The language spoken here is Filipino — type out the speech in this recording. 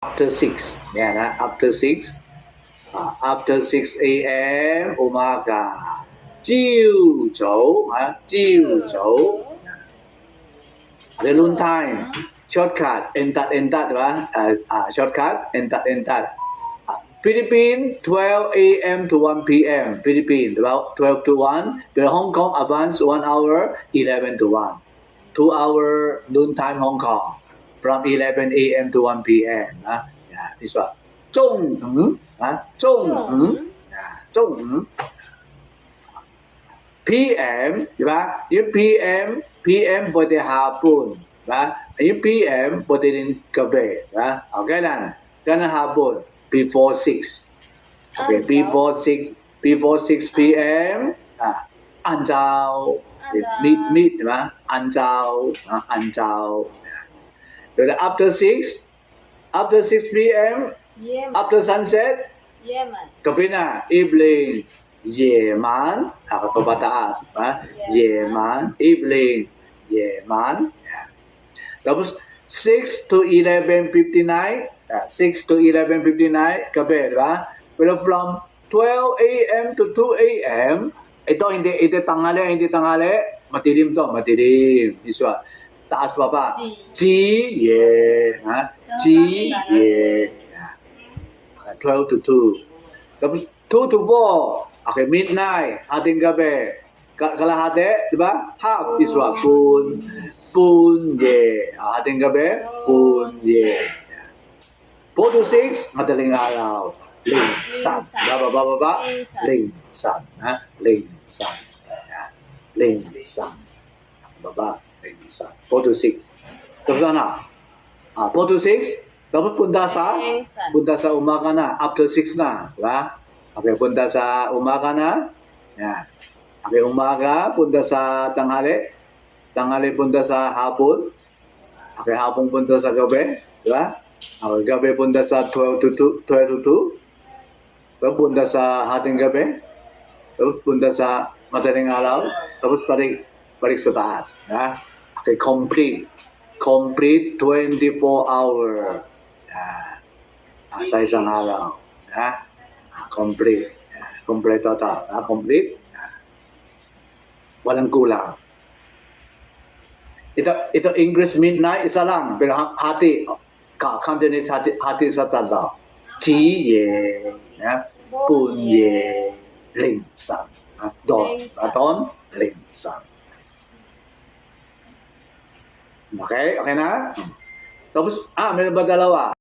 after 6. Yan ha, after 6. After 6 a.m. umaga. 朝早ha, 朝早. The noon time. Shortcut, entat, diba? Shortcut, entat. Philippines, 12 a.m. to 1 p.m. Philippines, about 12 to 1. Pero Hong Kong, advance 1 hour, 11 to 1. 2 hour noon time Hong Kong. From 11 a.m. to 1 p.m. Yeah, this one. 中午, 中午, yeah, 中午. PM, diba? Yung PM pwede hapon, diba? Yung PM pwede din gabi, diba? Okay lang. Ganang hapon, before 6. Okay, before 6 p.m. Anjao, meet, diba? Anjao. Then after 6 p.m. After sunset, gabi na, evening. 夜晚, pabataas, diba? 夜晚, evening, 夜晚. Tapos 6 to 11:59, 6 to 11:59 gabi, diba? Pero from 12 a.m. to 2 a.m. ito hindi tanghali, matilim to, matilim. This one. Taas baba. ji ye, 12 to 2. Tapos 2 to 4. Okay, midnight, ating gabi. Kalahati, di ba? Half is what? Pun ye. Ating gabi, pun ye. 4 to 6, madaling araw. Ling san. Baba. Ling san. Ling san. Ling san. Baba. Ling san. 4 to 6. Tapos na. 4 to 6. Tapos punta sa umaga na. After 6 na. Diba? Okay, punta sa umaga na. Yan. Okay, umaga, punta sa tanghali. Tanghali punta sa hapon. Okay, hapon punta sa gabi. Diba? Okay, gabi punta sa 12 to 2. Tapos punta sa hating gabi. Tapos punta sa madaling araw. Tapos balik sa taas. Diba? Okay, complete 24 hour. Yan. Sa isang araw. Diba? Complete. Complete total. Complete. Walang kulang. Ito English midnight, isa lang. Pero hati. Cantonese hati sa tatlo. Ji ye. Pun ye. Ling san. Don. Ling san. Okay? Okay na? Tapos, meron ba dalawa?